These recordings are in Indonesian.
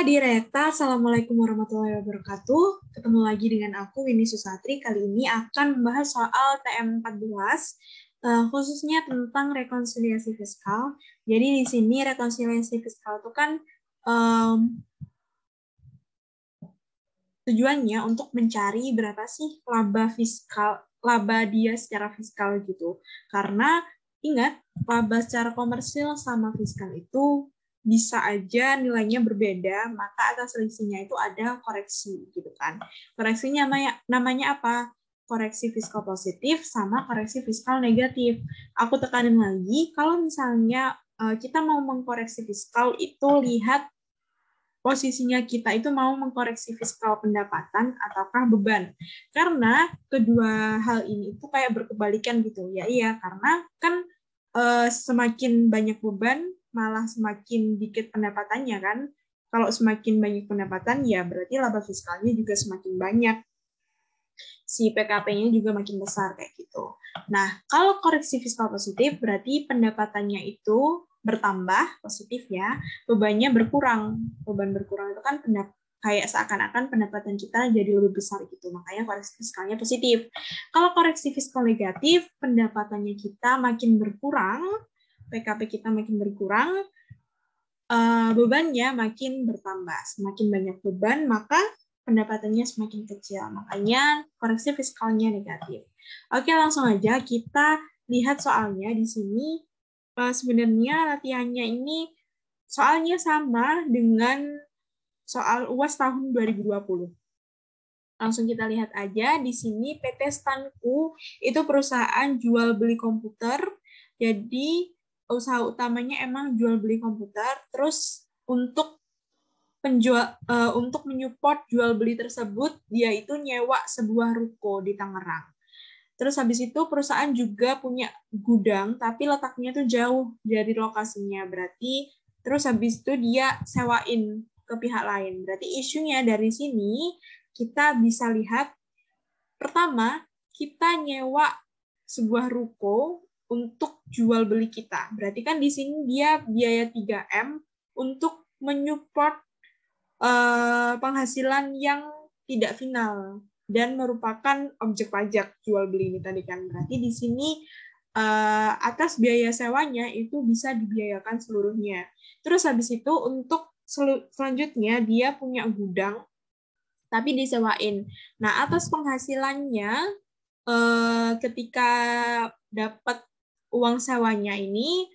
Direkta, Assalamualaikum warahmatullahi wabarakatuh. Ketemu lagi dengan aku, Winnie Susatri. Kali ini akan membahas soal TM14, khususnya tentang rekonsiliasi fiskal. Jadi di sini rekonsiliasi fiskal itu kan tujuannya untuk mencari berapa sih laba dia secara fiskal gitu. Karena ingat, laba secara komersil sama fiskal itu bisa aja nilainya berbeda, maka atas selisihnya itu ada koreksi gitu kan. Koreksinya namanya apa? Koreksi fiskal positif sama koreksi fiskal negatif. Aku tekanin lagi, kalau misalnya kita mau mengkoreksi fiskal itu lihat posisinya kita itu mau mengkoreksi fiskal pendapatan ataukah beban. Karena kedua hal ini itu kayak berkebalikan gitu. Ya iya, karena kan semakin banyak beban malah semakin dikit pendapatannya kan. Kalau semakin banyak pendapatan ya berarti laba fiskalnya juga semakin banyak. Si PKP-nya juga makin besar kayak gitu. Nah, kalau koreksi fiskal positif berarti pendapatannya itu bertambah positif ya, bebannya berkurang. Beban berkurang itu kan kayak seakan-akan pendapatan kita jadi lebih besar gitu. Makanya koreksi fiskalnya positif. Kalau koreksi fiskal negatif, pendapatannya kita makin berkurang, PKP kita makin berkurang, bebannya makin bertambah. Semakin banyak beban, maka pendapatannya semakin kecil. Makanya koreksi fiskalnya negatif. Oke, langsung aja kita lihat soalnya di sini. Sebenarnya latihannya ini soalnya sama dengan soal UAS tahun 2020. Langsung kita lihat aja di sini PT Stanku itu perusahaan jual beli komputer. Jadi usaha utamanya emang jual beli komputer. Terus untuk untuk menyupport jual beli tersebut, dia itu nyewa sebuah ruko di Tangerang. Terus habis itu perusahaan juga punya gudang, tapi letaknya tuh jauh dari lokasinya. Berarti terus habis itu dia sewain ke pihak lain. Berarti isunya dari sini kita bisa lihat, pertama, kita nyewa sebuah ruko untuk jual beli kita. Berarti kan di sini dia biaya 3M untuk menyupport penghasilan yang tidak final dan merupakan objek pajak jual beli ini tadi kan. Berarti di sini atas biaya sewanya itu bisa dibiayakan seluruhnya. Terus habis itu untuk selanjutnya dia punya gudang tapi disewain. Nah, atas penghasilannya ketika dapat uang sewanya ini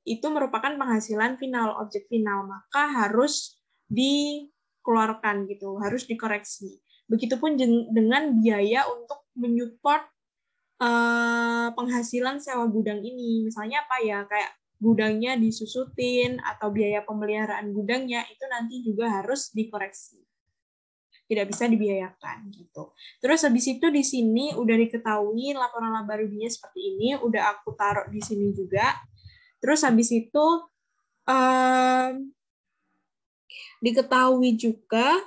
itu merupakan penghasilan final, objek final, maka harus dikeluarkan gitu, harus dikoreksi. Begitupun dengan biaya untuk menyupport penghasilan sewa gudang ini. Misalnya apa ya, kayak gudangnya disusutin atau biaya pemeliharaan gudangnya itu nanti juga harus dikoreksi. Tidak bisa dibiayakan gitu. Terus habis itu di sini udah diketahui laporan laba ruginya seperti ini, udah aku taruh di sini juga. Terus habis itu diketahui juga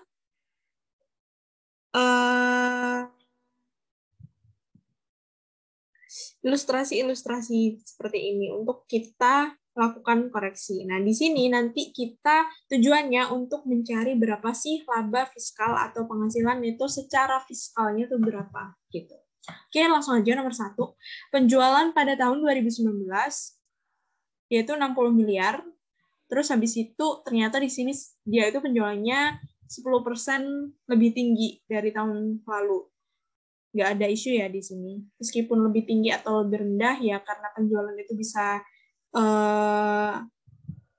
ilustrasi-ilustrasi seperti ini untuk kita lakukan koreksi. Nah, di sini nanti kita tujuannya untuk mencari berapa sih laba fiskal atau penghasilan itu secara fiskalnya itu berapa gitu. Oke, langsung aja nomor 1. Penjualan pada tahun 2019 yaitu 60 miliar. Terus habis itu ternyata di sini dia itu penjualannya 10% lebih tinggi dari tahun lalu. Nggak ada isu ya di sini. Meskipun lebih tinggi atau lebih rendah ya karena penjualan itu bisa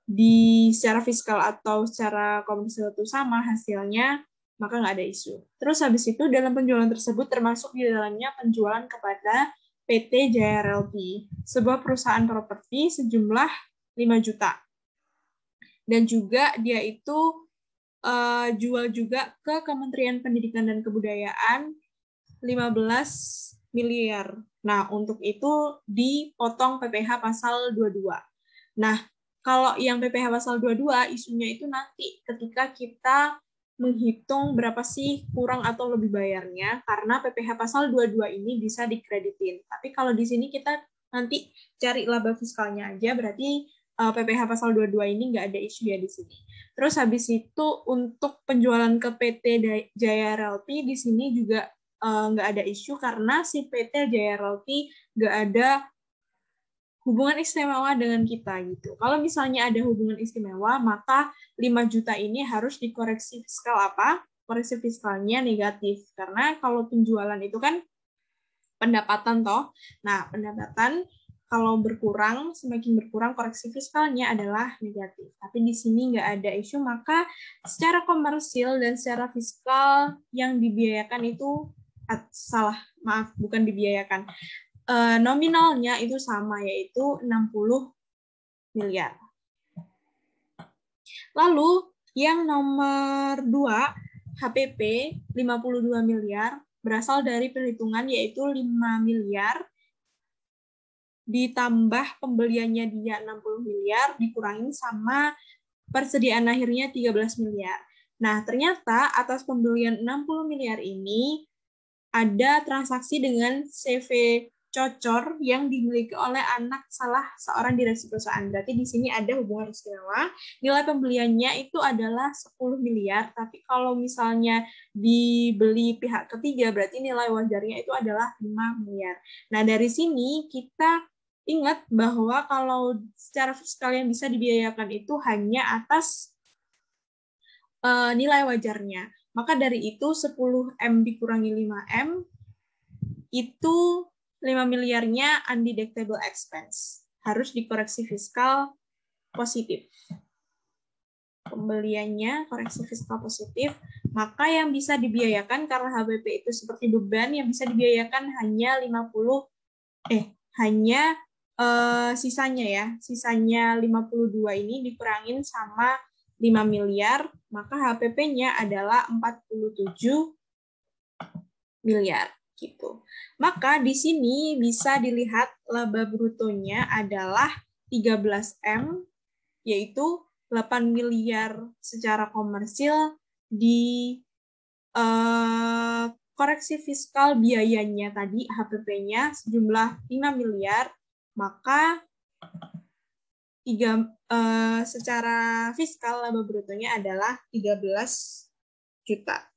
di secara fiskal atau secara komersial itu sama hasilnya, maka nggak ada isu. Terus habis itu dalam penjualan tersebut termasuk di dalamnya penjualan kepada PT Jaya Realty, sebuah perusahaan properti sejumlah 5 juta. Dan juga dia itu jual juga ke Kementerian Pendidikan dan Kebudayaan 15 miliar. Nah, untuk itu dipotong PPh pasal 22. Nah, kalau yang PPh pasal 22 isunya itu nanti ketika kita menghitung berapa sih kurang atau lebih bayarnya, karena PPh pasal 22 ini bisa dikreditin. Tapi kalau di sini kita nanti cari laba fiskalnya aja, berarti PPh pasal 22 ini nggak ada isu ya di sini. Terus habis itu untuk penjualan ke PT Jaya Realty di sini juga nggak ada isu karena si PT Jaya Realty nggak ada hubungan istimewa dengan kita gitu. Kalau misalnya ada hubungan istimewa, maka 5 juta ini harus dikoreksi fiskal apa? Koreksi fiskalnya negatif. Karena kalau penjualan itu kan pendapatan toh. Nah, pendapatan kalau berkurang, semakin berkurang koreksi fiskalnya adalah negatif. Tapi di sini nggak ada isu, maka secara komersil dan secara fiskal yang dibiayakan itu bukan dibiayakan. Nominalnya itu sama, yaitu 60 miliar. Lalu yang nomor 2, HPP 52 miliar, berasal dari perhitungan yaitu 5 miliar ditambah pembeliannya dia 60 miliar dikurangin sama persediaan akhirnya 13 miliar. Nah, ternyata atas pembelian 60 miliar ini ada transaksi dengan CV Cocor yang dimiliki oleh anak salah seorang direksi perusahaan. Berarti di sini ada hubungan istimewa. Nilai pembeliannya itu adalah 10 miliar, tapi kalau misalnya dibeli pihak ketiga, berarti nilai wajarnya itu adalah 5 miliar. Nah, dari sini kita ingat bahwa kalau secara fiskal yang bisa dibiayakan itu hanya atas nilai wajarnya. Maka dari itu 10M dikurangi 5M, itu 5 miliarnya undeductible expense. Harus dikoreksi fiskal positif. Pembeliannya koreksi fiskal positif, maka yang bisa dibiayakan karena HPP itu seperti beban, yang bisa dibiayakan hanya sisanya ya. Sisanya 52 ini dikurangin sama 5 miliar, maka HPP-nya adalah 47 miliar. Gitu. Maka di sini bisa dilihat laba brutonya adalah 13M, yaitu 8 miliar secara komersil di koreksi fiskal biayanya tadi, HPP-nya sejumlah 5 miliar, maka secara fiskal laba brutonya adalah 13 juta.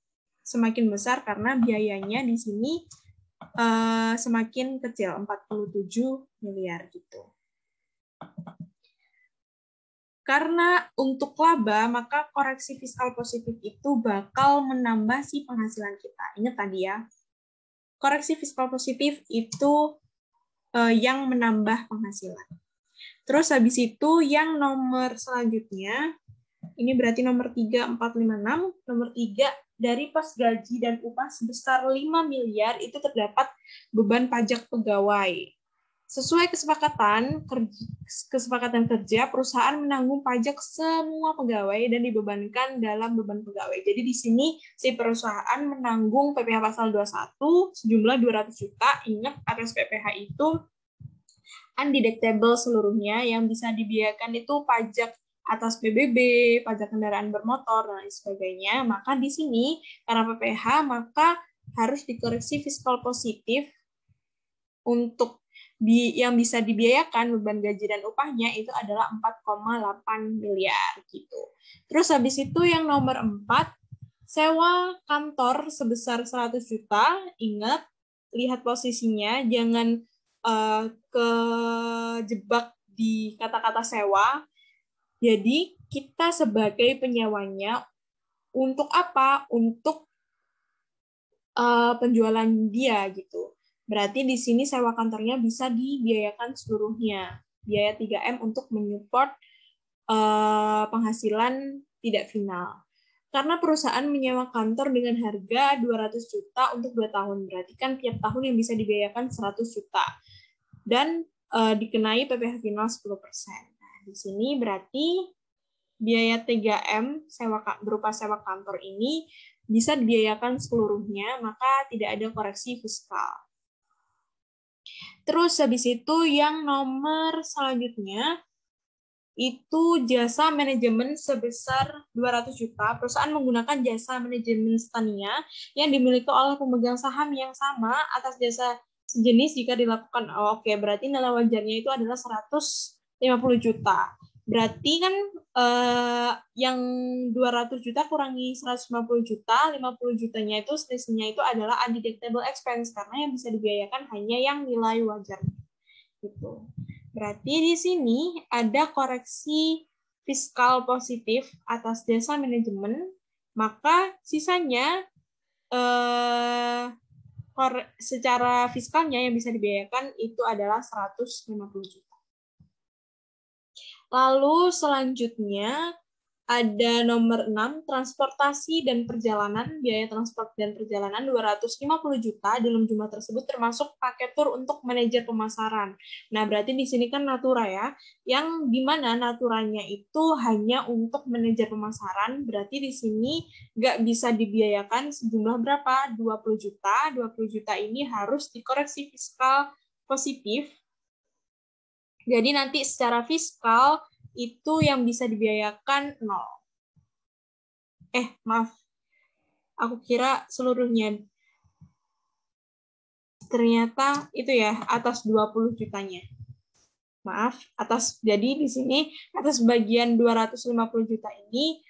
Semakin besar karena biayanya di sini semakin kecil, 47 miliar gitu. Karena untuk laba, maka koreksi fiskal positif itu bakal menambah si penghasilan kita. Ingat tadi ya, koreksi fiskal positif itu yang menambah penghasilan. Terus habis itu yang nomor selanjutnya, ini berarti nomor 3, 4, 5, 6. Nomor 3, dari pos gaji dan upah sebesar 5 miliar itu terdapat beban pajak pegawai. Sesuai kesepakatan kerja, perusahaan menanggung pajak semua pegawai dan dibebankan dalam beban pegawai. Jadi di sini si perusahaan menanggung PPh pasal 21 sejumlah 200 juta. Ingat atas PPh itu undeductible seluruhnya, yang bisa dibiayakan itu pajak atas PBB, pajak kendaraan bermotor, dan lain sebagainya. Maka di sini, karena PPh, maka harus dikoreksi fiskal positif untuk yang bisa dibiayakan beban gaji dan upahnya itu adalah 4,8 miliar gitu. Terus habis itu yang nomor 4, sewa kantor sebesar 100 juta. Ingat, lihat posisinya, jangan kejebak di kata-kata sewa. Jadi kita sebagai penyewanya untuk apa? Untuk penjualan dia gitu. Berarti di sini sewa kantornya bisa dibiayakan seluruhnya. Biaya 3M untuk menyupport penghasilan tidak final. Karena perusahaan menyewa kantor dengan harga 200 juta untuk 2 tahun. Berarti kan tiap tahun yang bisa dibiayakan 100 juta. Dan dikenai PPh final 10%. Nah, di sini berarti biaya 3M berupa sewa kantor ini bisa dibiayakan seluruhnya, maka tidak ada koreksi fiskal. Terus habis itu yang nomor selanjutnya itu jasa manajemen sebesar 200 juta. Perusahaan menggunakan jasa manajemen Stania yang dimiliki oleh pemegang saham yang sama atas jasa sejenis jika dilakukan. Oke, berarti nilai wajarnya itu adalah 150 50 juta. Berarti kan yang 200 juta kurangi 150 juta, 50 jutanya itu selisihnya itu adalah undeductible expense karena yang bisa dibiayakan hanya yang nilai wajarnya. Gitu. Berarti di sini ada koreksi fiskal positif atas jasa manajemen, maka sisanya secara fiskalnya yang bisa dibiayakan itu adalah 150 juta. Lalu selanjutnya ada nomor 6, transportasi dan perjalanan, biaya transport dan perjalanan 250 juta, dalam jumlah tersebut termasuk paket tur untuk manajer pemasaran. Nah, berarti di sini kan natura ya, yang dimana naturanya itu hanya untuk manajer pemasaran, berarti di sini nggak bisa dibiayakan sejumlah berapa? 20 juta, 20 juta ini harus dikoreksi fiskal positif. Jadi nanti secara fiskal itu yang bisa dibiayakan 0. Maaf. Aku kira seluruhnya. Ternyata itu ya, atas 20 jutanya. Maaf, jadi di sini atas bagian 250 juta ini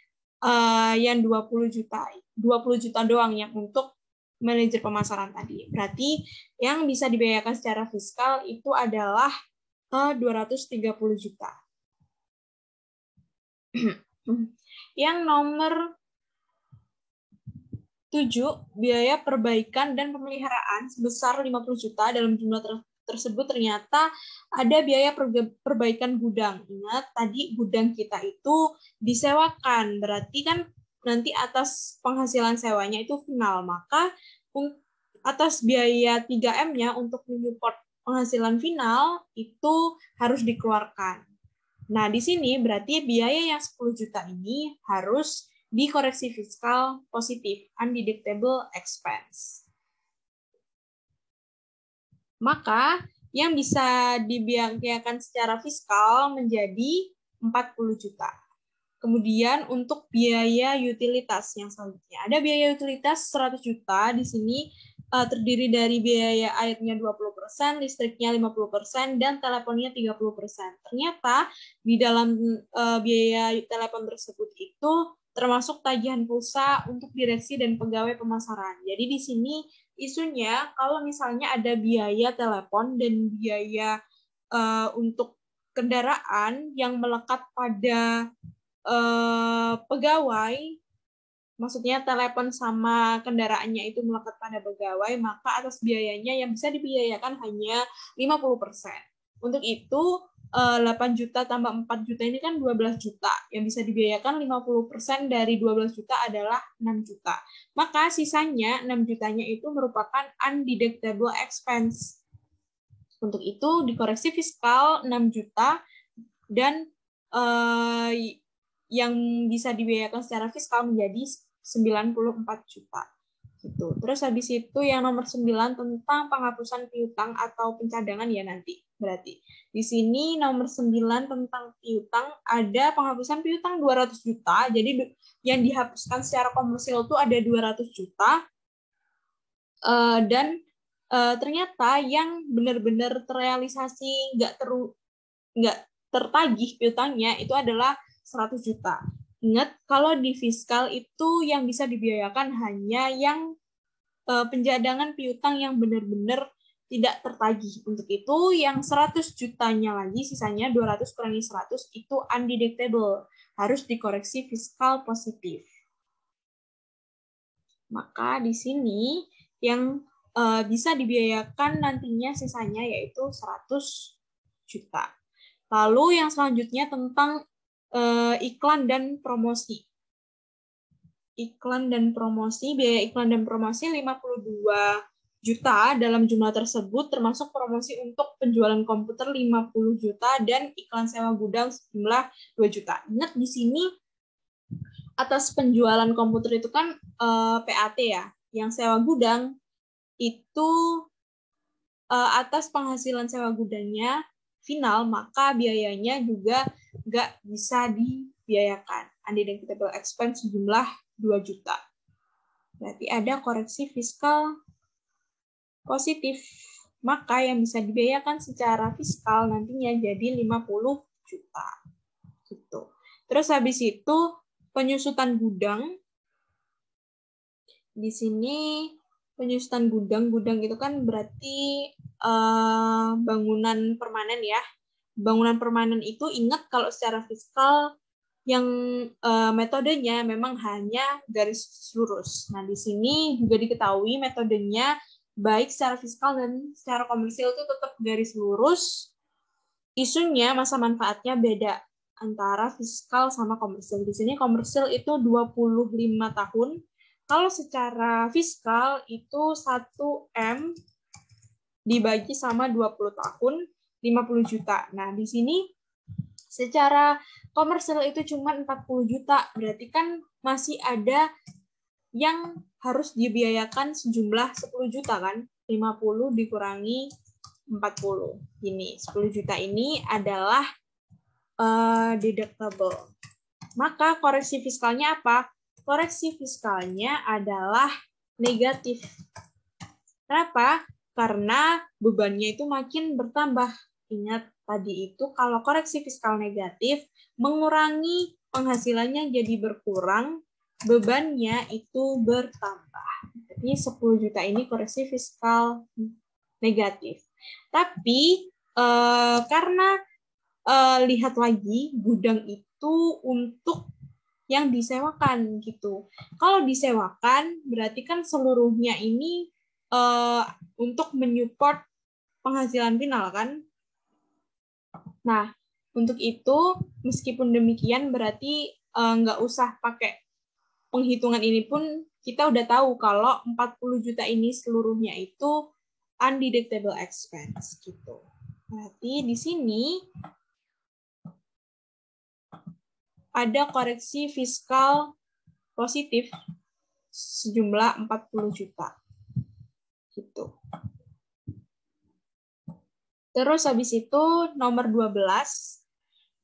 yang 20 juta doang yang untuk manajer pemasaran tadi. Berarti yang bisa dibiayakan secara fiskal itu adalah 230 juta. Yang nomor 7, biaya perbaikan dan pemeliharaan sebesar 50 juta, dalam jumlah tersebut ternyata ada biaya perbaikan gudang. Ingat, tadi gudang kita itu disewakan, berarti kan nanti atas penghasilan sewanya itu final, maka atas biaya 3M-nya untuk menyupport penghasilan final itu harus dikeluarkan. Nah, di sini berarti biaya yang 10 juta ini harus dikoreksi fiskal positif, undeductible expense. Maka yang bisa dibiayakan secara fiskal menjadi 40 juta. Kemudian untuk biaya utilitas yang selanjutnya. Ada biaya utilitas 100 juta, di sini terdiri dari biaya airnya 20%, listriknya 50%, dan teleponnya 30%. Ternyata di dalam biaya telepon tersebut itu termasuk tagihan pulsa untuk direksi dan pegawai pemasaran. Jadi di sini isunya kalau misalnya ada biaya telepon dan biaya untuk kendaraan yang melekat pada pegawai, maksudnya telepon sama kendaraannya itu melekat pada pegawai, maka atas biayanya yang bisa dibiayakan hanya 50%. Untuk itu 8 juta tambah 4 juta ini kan 12 juta. Yang bisa dibiayakan 50% dari 12 juta adalah 6 juta. Maka sisanya 6 jutanya itu merupakan undeductible expense. Untuk itu dikoreksi fiskal 6 juta dan yang bisa dibiayakan secara fiskal menjadi 94 juta. Gitu. Terus habis itu yang nomor 9 tentang penghapusan piutang atau pencadangan ya nanti. Berarti di sini nomor 9 tentang piutang ada penghapusan piutang 200 juta. Jadi yang dihapuskan secara komersil itu ada 200 juta. Dan ternyata yang benar-benar terrealisasi nggak tertagih piutangnya itu adalah 100 juta. Ingat, kalau di fiskal itu yang bisa dibiayakan hanya yang pencadangan piutang yang benar-benar tidak tertagih. Untuk itu, yang 100 jutanya lagi, sisanya 200 kurangi 100, itu undeductible. Harus dikoreksi fiskal positif. Maka di sini yang bisa dibiayakan nantinya sisanya yaitu 100 juta. Lalu yang selanjutnya tentang iklan dan promosi. Iklan dan promosi, biaya iklan dan promosi 52 juta, dalam jumlah tersebut termasuk promosi untuk penjualan komputer 50 juta dan iklan sewa gudang sejumlah 2 juta. Ingat di sini atas penjualan komputer itu kan PAT ya, yang sewa gudang itu atas penghasilan sewa gudangnya final, maka biayanya juga nggak bisa dibiayakan. Undeductible expense sejumlah 2 juta. Berarti ada koreksi fiskal positif. Maka yang bisa dibiayakan secara fiskal nantinya jadi 50 juta. Gitu. Terus habis itu penyusutan gudang. Di sini penyusutan gudang itu kan berarti bangunan permanen ya. Bangunan permanen itu ingat kalau secara fiskal yang metodenya memang hanya garis lurus. Nah, di sini juga diketahui metodenya baik secara fiskal dan secara komersil itu tetap garis lurus. Isunya masa manfaatnya beda antara fiskal sama komersil. Di sini komersil itu 25 tahun. Kalau secara fiskal itu 1M dibagi sama 20 tahun, 50 juta. Nah, di sini secara komersil itu cuma 40 juta. Berarti kan masih ada yang harus dibiayakan sejumlah 10 juta kan? 50 dikurangi 40. Ini 10 juta ini adalah deductible. Maka koreksi fiskalnya apa? Koreksi fiskalnya adalah negatif. Kenapa? Karena bebannya itu makin bertambah. Ingat tadi itu kalau koreksi fiskal negatif, mengurangi penghasilannya jadi berkurang, bebannya itu bertambah. Jadi 10 juta ini koreksi fiskal negatif. Tapi karena lihat lagi, gudang itu untuk yang disewakan gitu. Kalau disewakan berarti kan seluruhnya ini untuk menyupport penghasilan final kan. Nah, untuk itu meskipun demikian berarti nggak usah pakai penghitungan ini pun kita udah tahu kalau 40 juta ini seluruhnya itu undeductible expense gitu. Berarti di sini ada koreksi fiskal positif sejumlah 40 juta. Gitu. Terus habis itu nomor 12,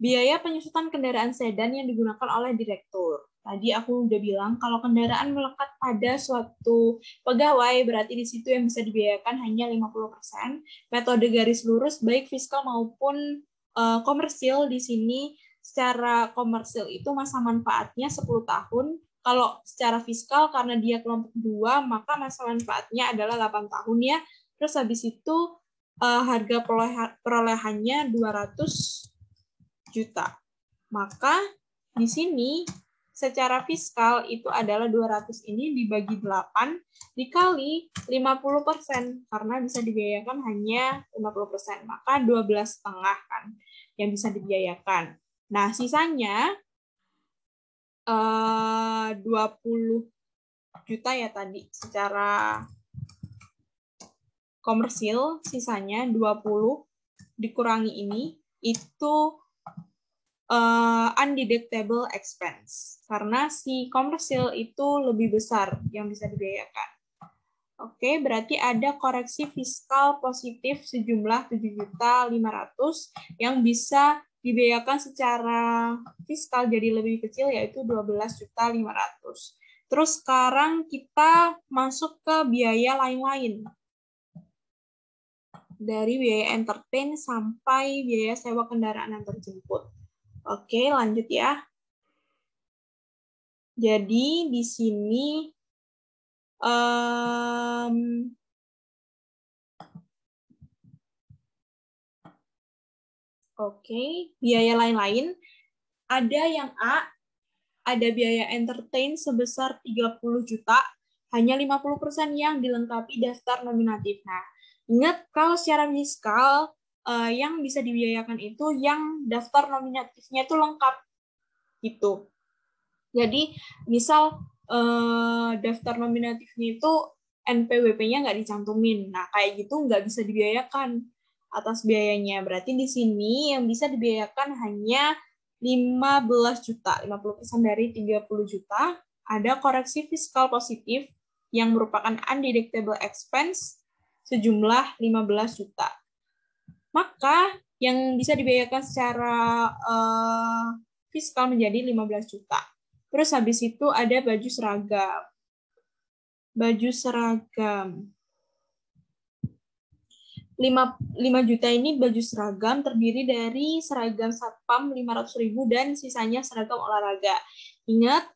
biaya penyusutan kendaraan sedan yang digunakan oleh direktur. Tadi aku udah bilang kalau kendaraan melekat pada suatu pegawai berarti di situ yang bisa dibiayakan hanya 50%. Metode garis lurus baik fiskal maupun komersil di sini secara komersil itu masa manfaatnya 10 tahun. Kalau secara fiskal karena dia kelompok 2 maka masa manfaatnya adalah 8 tahun ya. Terus habis itu harga perolehannya 200 juta. Maka di sini secara fiskal itu adalah 200 ini dibagi 8 dikali 50% karena bisa dibiayakan hanya 50%. Maka 12,5 kan yang bisa dibiayakan. Nah, sisanya 20 juta ya tadi secara komersil, sisanya 20 dikurangi ini itu undeductible expense karena si komersil itu lebih besar yang bisa dibiayakan. Oke, berarti ada koreksi fiskal positif sejumlah 7.500.000 yang bisa dibiayakan secara fiskal jadi lebih kecil yaitu 12.500.000. Terus sekarang kita masuk ke biaya lain-lain. Dari biaya entertain sampai biaya sewa kendaraan antar jemput. Oke, lanjut ya. Jadi di sini biaya lain-lain ada yang A, ada biaya entertain sebesar 30 juta, hanya 50% yang dilengkapi daftar nominatif. Nah, ingat kalau secara fiskal yang bisa dibiayakan itu yang daftar nominatifnya itu lengkap gitu. Jadi misal daftar nominatifnya itu NPWP-nya nggak dicantumin, nah kayak gitu nggak bisa dibiayakan atas biayanya. Berarti di sini yang bisa dibiayakan hanya 15 juta, 50% dari 30 juta. Ada koreksi fiskal positif yang merupakan undeductible expense sejumlah 15 juta. Maka yang bisa dibiayakan secara fiskal menjadi 15 juta. Terus habis itu ada baju seragam. Baju seragam. 5 juta ini baju seragam terdiri dari seragam satpam 500.000 dan sisanya seragam olahraga. Ingat,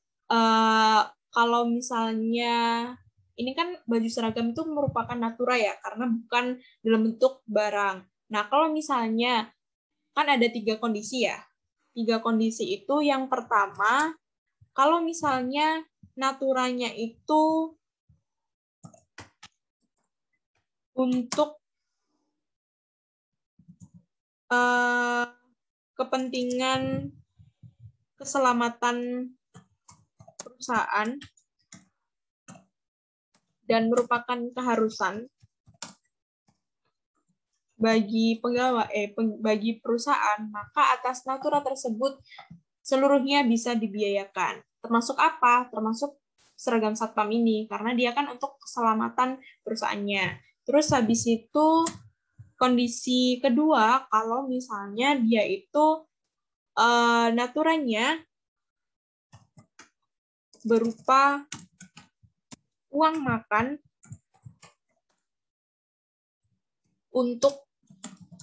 kalau misalnya ini kan baju seragam itu merupakan natura ya, karena bukan dalam bentuk barang. Nah, kalau misalnya kan ada 3 kondisi ya. 3 kondisi itu yang pertama, kalau misalnya naturanya itu untuk kepentingan keselamatan perusahaan dan merupakan keharusan bagi pegawai bagi perusahaan, maka atas natura tersebut seluruhnya bisa dibiayakan. Termasuk apa? Termasuk seragam satpam ini, karena dia kan untuk keselamatan perusahaannya. Terus habis itu kondisi kedua, kalau misalnya dia itu naturanya berupa uang makan untuk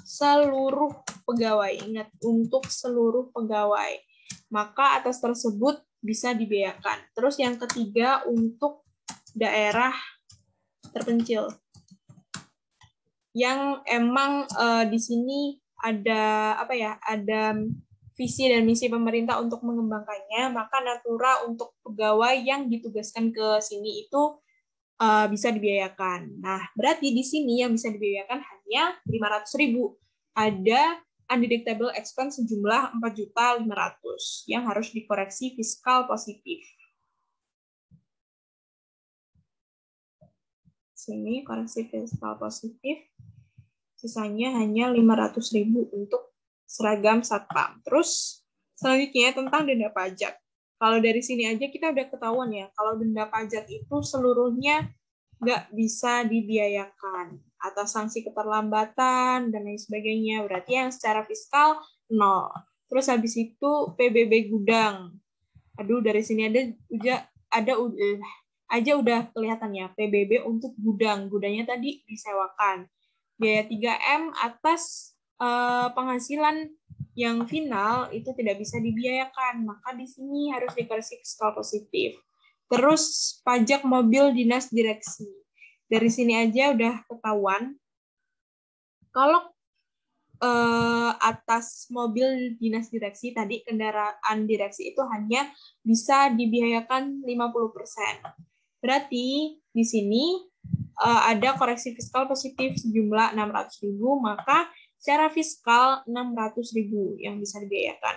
seluruh pegawai. Ingat, untuk seluruh pegawai. Maka atas tersebut bisa dibiayakan. Terus yang ketiga, untuk daerah terpencil. Yang emang di sini ada ada visi dan misi pemerintah untuk mengembangkannya, maka natura untuk pegawai yang ditugaskan ke sini itu bisa dibiayakan. Nah, berarti di sini yang bisa dibiayakan hanya 500.000. Ada undeductible expense sejumlah 4.500.000 yang harus dikoreksi fiskal positif. Sini koreksi fiskal positif. Sisanya hanya 500.000 untuk seragam satpam. Terus selanjutnya tentang denda pajak. Kalau dari sini aja kita udah ketahuan ya, kalau denda pajak itu seluruhnya nggak bisa dibiayakan atas sanksi keterlambatan dan lain sebagainya. Berarti yang secara fiskal 0. Terus habis itu PBB gudang. Aduh, dari sini udah kelihatan ya, PBB untuk gudang. Gudangnya tadi disewakan. Biaya 3M atas penghasilan yang final itu tidak bisa dibiayakan, maka di sini harus dikoreksi fiskal positif. Terus pajak mobil dinas direksi. Dari sini aja udah ketahuan kalau atas mobil dinas direksi tadi kendaraan direksi itu hanya bisa dibiayakan 50%. Berarti di sini ada koreksi fiskal positif sejumlah 600.000, maka secara fiskal 600.000 yang bisa dibiayakan.